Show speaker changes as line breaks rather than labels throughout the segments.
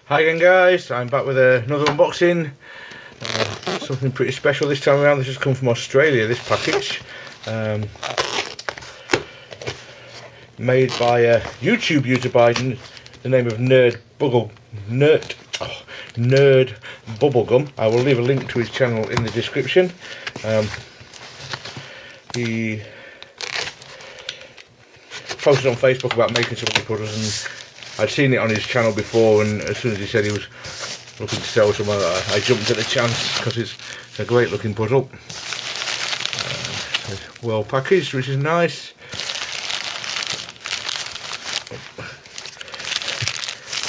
Hi again guys, I'm back with another unboxing. Something pretty special this time around. This has come from Australia, this package. Made by a YouTube user by the name of Nerd Bubblegum. I will leave a link to his channel in the description. He posted on Facebook about making some of these puzzles, and I'd seen it on his channel before, and as soon as he said he was looking to sell some, I jumped at the chance because it's a great looking puzzle. It's well packaged, which is nice.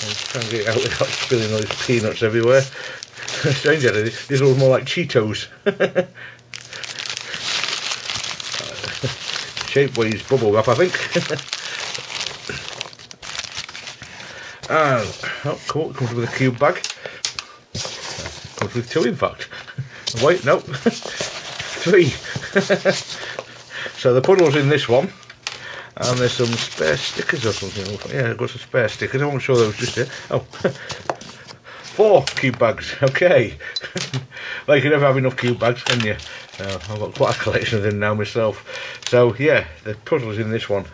I'm trying to get it out without spilling all these peanuts everywhere. Strange, these are more like Cheetos. Shapeways bubble wrap, I think. And oh, cool, it comes with a cube bag. Comes with two, in fact. Wait, no, three. So the puzzle's in this one, and there's some spare stickers or something. Yeah, I've got some spare stickers. I wasn't sure there was just here. Oh, 4 cube bags. Okay. Well, you can never have enough cube bags, can you? I've got quite a collection of them now myself. So yeah, the puzzle's in this one.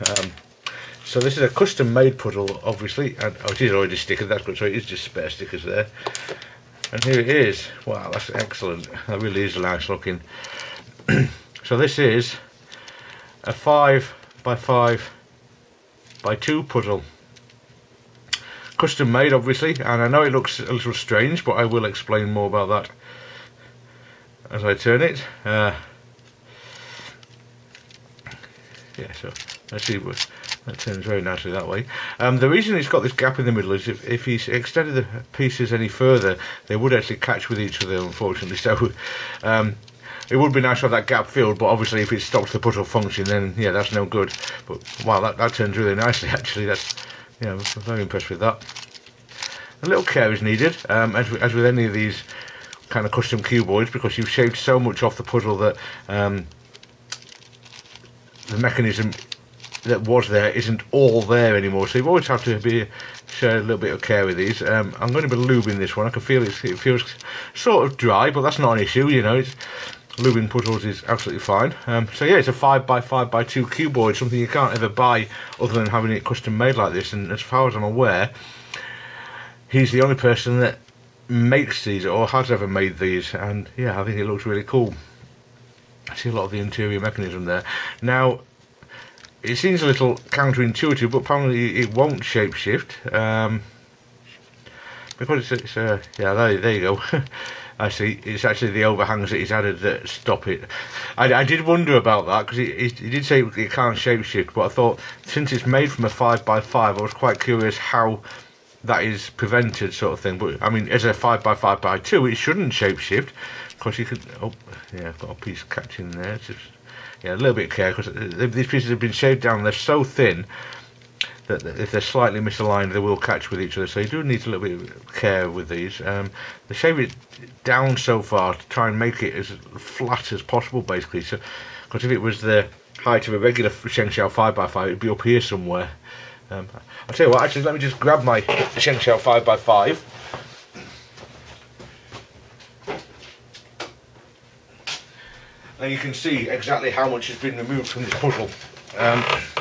So this is a custom-made puzzle, obviously, and oh, it is already stickered. That's good. So it is just spare stickers there. And here it is. Wow, that's excellent. That really is nice looking. So this is a 5x5x2 puzzle. Custom made, obviously, and I know it looks a little strange, but I will explain more about that as I turn it. Yeah, so let's see. That turns very nicely that way. The reason it's got this gap in the middle is if he's extended the pieces any further, they would actually catch with each other, unfortunately. So it would be nice to have that gap filled, but obviously if it stops the puzzle function, then yeah, that's no good. But wow, that turns really nicely actually. That's, yeah, I'm very impressed with that. A little care is needed, as with any of these kind of custom cuboids, because you've shaved so much off the puzzle that the mechanism that was there isn't all there anymore, so you've always have to share a little bit of care with these. I'm going to be lubing this one. I can feel it feels sort of dry, but that's not an issue, you know. Lubing puzzles is absolutely fine. So yeah, it's a 5x5x2 cuboid, something you can't ever buy other than having it custom made like this, and as far as I'm aware, he's the only person that makes these or has ever made these, and yeah, I think it looks really cool. I see a lot of the interior mechanism there. Now, it seems a little counterintuitive, but apparently it won't shapeshift, because it's yeah, there you go. I see, it's actually the overhangs that he's added that stop it. I did wonder about that, because he did say it can't shapeshift, but I thought since it's made from a 5x5, I was quite curious how that is prevented, sort of thing. But I mean, as a 5x5x2, it shouldn't shapeshift, because you could, oh yeah, I've got a piece catching there. It's just, yeah, a little bit of care, because these pieces have been shaved down. They're so thin that if they're slightly misaligned, they will catch with each other. So you do need a little bit of care with these. They shave it down so far to try and make it as flat as possible, basically. So, because if it was the height of a regular Shengxiao 5x5, it'd be up here somewhere. I'll tell you what. Actually, let me just grab my Shengxiao 5x5. And you can see exactly how much has been removed from this puzzle.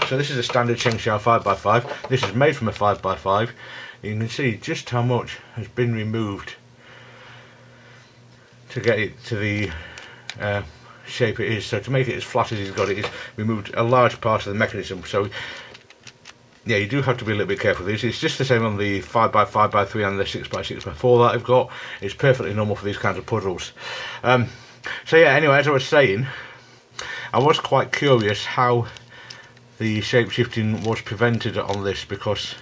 So this is a standard Shengxiao 5x5. This is made from a 5x5. You can see just how much has been removed to get it to the shape it is. So to make it as flat as he's got it, he's removed a large part of the mechanism. So yeah, you do have to be a little bit careful with this. It's just the same on the 5x5x3 and the 6x6x4 that I've got. It's perfectly normal for these kinds of puzzles. So yeah, anyway, as I was saying, I was quite curious how the shape-shifting was prevented on this, because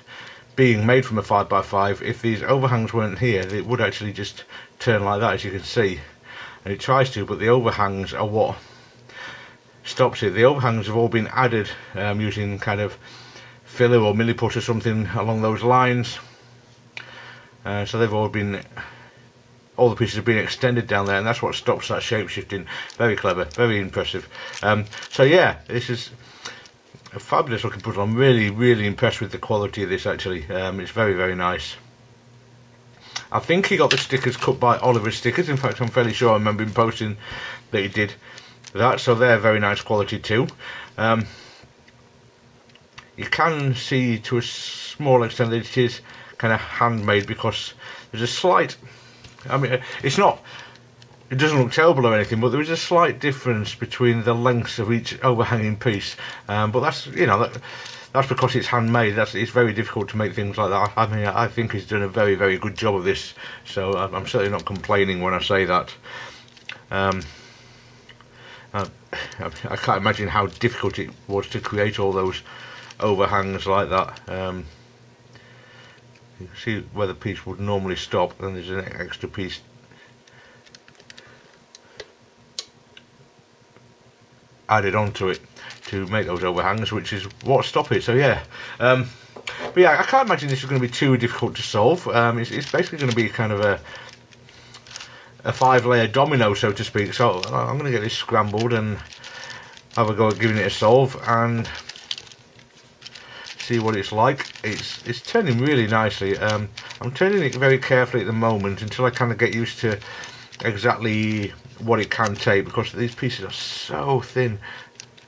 being made from a 5x5, if these overhangs weren't here, it would actually just turn like that, as you can see. And it tries to, but the overhangs are what stops it. The overhangs have all been added using kind of filler or milliput or something along those lines. So they've all been... all the pieces have been extended down there, and that's what stops that shape shifting. Very clever, very impressive. So yeah, this is a fabulous looking puzzle. I'm really impressed with the quality of this actually. It's very nice. I think he got the stickers cut by Oliver Stickers. In fact, I'm fairly sure I remember him posting that he did that, so they're very nice quality too. You can see to a small extent that it is kind of handmade, because there's a slight, I mean, it's not, it doesn't look terrible or anything, but there is a slight difference between the lengths of each overhanging piece. But that's, you know, that's because it's handmade. It's very difficult to make things like that. I mean, I think he's done a very, very good job of this, so I'm certainly not complaining when I say that. I can't imagine how difficult it was to create all those overhangs like that. You can see where the piece would normally stop, and there's an extra piece added onto it to make those overhangs, which is what stop it. So yeah, but yeah, I can't imagine this is going to be too difficult to solve. It's basically going to be kind of a 5-layer domino, so to speak. So I'm going to get this scrambled and have a go at giving it a solve and see what it's like. It's turning really nicely. I'm turning it very carefully at the moment until I kind of get used to exactly what it can take, because these pieces are so thin.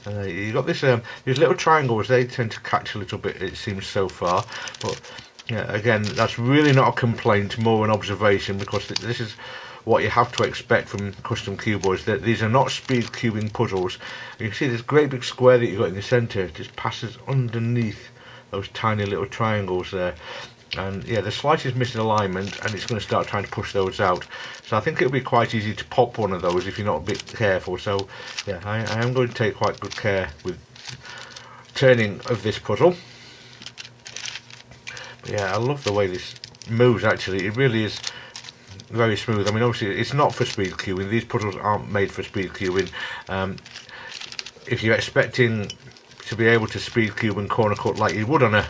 You've got this these little triangles, they tend to catch a little bit, it seems, so far. But yeah, again, that's really not a complaint, more an observation, because this is what you have to expect from custom cuboids, that these are not speed cubing puzzles. You can see this great big square that you've got in the centre just passes underneath those tiny little triangles there, and yeah, the slightest misalignment and it's going to start trying to push those out. So I think it'll be quite easy to pop one of those if you're not a bit careful. So yeah, I am going to take quite good care with turning of this puzzle. But yeah, I love the way this moves. Actually, it really is very smooth. I mean, obviously it's not for speed cubing. These puzzles aren't made for speed cubing. If you're expecting to be able to speed cube and corner cut like you would on a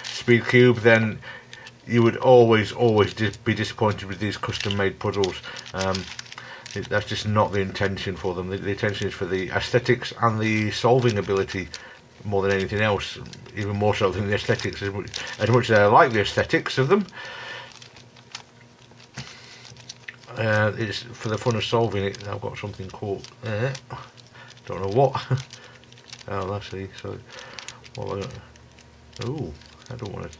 speed cube, then you would always be disappointed with these custom made puzzles. That's just not the intention for them. The intention is for the aesthetics and the solving ability more than anything else, even more so than the aesthetics, as much as I like the aesthetics of them. It's for the fun of solving it. I've got something called don't know what. Oh, actually, so what? Oh, I don't want to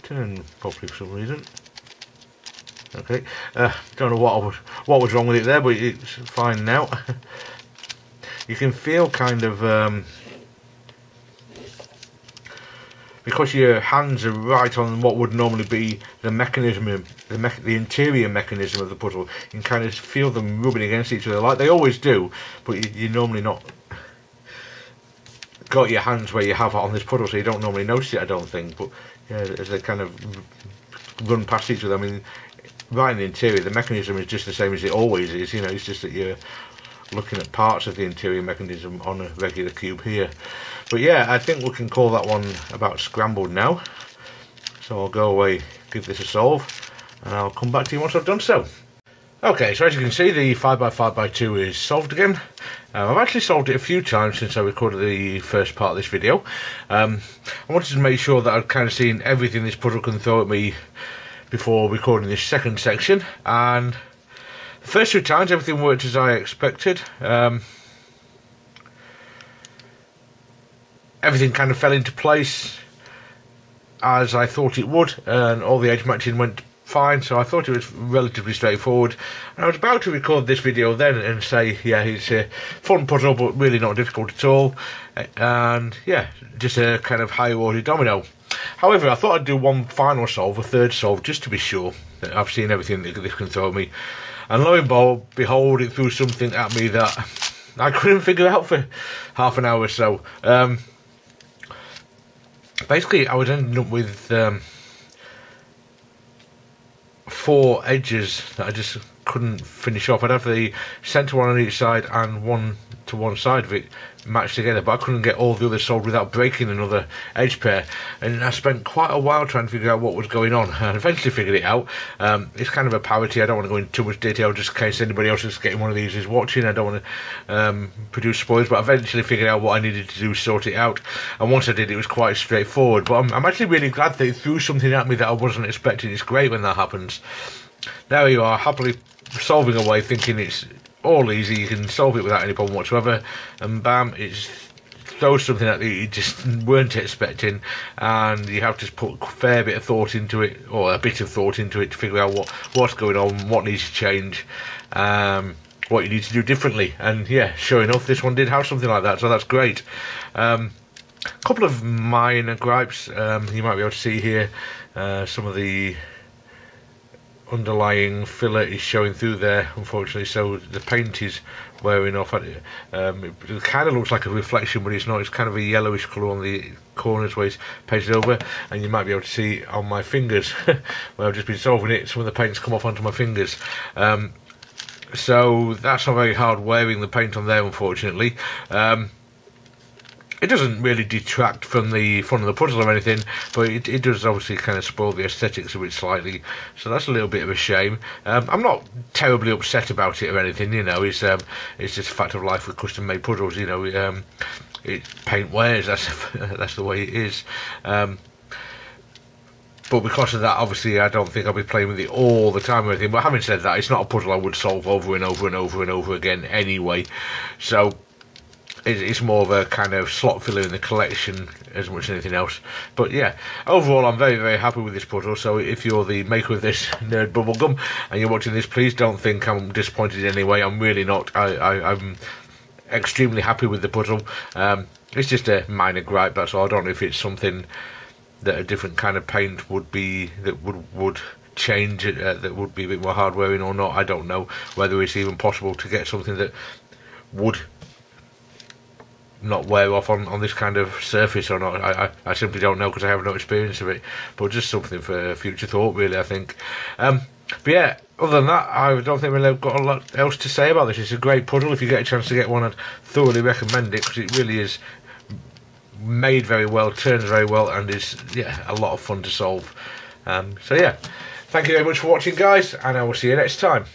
turn properly for some reason. Okay, don't know what was wrong with it there, but it's fine now. You can feel kind of because your hands are right on what would normally be the mechanism, the interior mechanism of the puzzle. You can kind of feel them rubbing against each other like they always do, but you're normally not got your hands where you have it on this puzzle, so you don't normally notice it, I don't think. But yeah, as they kind of run past each other, I mean, right in the interior, the mechanism is just the same as it always is. You know, it's just that you're looking at parts of the interior mechanism on a regular cube here. But yeah, I think we can call that one about scrambled now. So I'll go away, give this a solve, and I'll come back to you once I've done so. Okay, so as you can see, the 5x5x2 is solved again. I've actually solved it a few times since I recorded the first part of this video. I wanted to make sure that I'd kind of seen everything this puzzle can throw at me before recording this second section, and the first two times everything worked as I expected. Everything kind of fell into place as I thought it would, and all the edge matching went fine, so I thought it was relatively straightforward. And I was about to record this video then and say, yeah, it's a fun puzzle but really not difficult at all, and yeah, just a kind of higher order domino. However, I thought I'd do one final solve, a third solve, just to be sure that I've seen everything that this can throw at me. And lo and behold, it threw something at me that I couldn't figure out for half an hour or so. Basically, I was ending up with 4 edges that I just couldn't finish off. I'd have the centre one on each side and one to one side of it matched together, but I couldn't get all the others solved without breaking another edge pair, and I spent quite a while trying to figure out what was going on, and eventually figured it out. It's kind of a parity. I don't want to go into too much detail just in case anybody else is getting one of these is watching. I don't want to produce spoilers, but I eventually figured out what I needed to do to sort it out, and once I did, it was quite straightforward. But I'm actually really glad that it threw something at me that I wasn't expecting. It's great when that happens. There you are, happily solving away, thinking it's all easy, you can solve it without any problem whatsoever, and bam, it throws something that you just weren't expecting, and you have to put a fair bit of thought into it, or a bit of thought into it, to figure out what's going on, what needs to change, what you need to do differently. And yeah, sure enough, this one did have something like that, so that's great. Couple of minor gripes. You might be able to see here some of the underlying filler is showing through there, unfortunately, so the paint is wearing off. It kind of looks like a reflection, but it's not. It's kind of a yellowish colour on the corners where it's painted over, and you might be able to see on my fingers where I've just been solving it, some of the paint's come off onto my fingers. So that's not very hard wearing the paint on there, unfortunately. It doesn't really detract from the fun of the puzzle or anything, but it does obviously kind of spoil the aesthetics of it slightly, so that's a little bit of a shame. I'm not terribly upset about it or anything, you know. It's just a fact of life with custom-made puzzles, you know. Paint wears, that's the way it is. But because of that, obviously, I don't think I'll be playing with it all the time or anything. But having said that, it's not a puzzle I would solve over and over and over and over again anyway, so it's more of a kind of slot filler in the collection as much as anything else. But yeah, overall I'm very, very happy with this puzzle. So if you're the maker of this Nerd Bubblegum and you're watching this, please don't think I'm disappointed in any way. I'm really not. I'm extremely happy with the puzzle. It's just a minor gripe, that's all. I don't know if it's something that a different kind of paint would be, that would change it, that would be a bit more hard wearing or not. I don't know whether it's even possible to get something that would not wear off on this kind of surface or not. I simply don't know, because I have no experience of it, but just something for future thought, really, I think. But yeah, other than that, I don't think I've got a lot else to say about this. It's a great puzzle. If you get a chance to get one, I'd thoroughly recommend it, because it really is made very well, turns very well, and is, yeah, a lot of fun to solve. So yeah, thank you very much for watching, guys, and I will see you next time.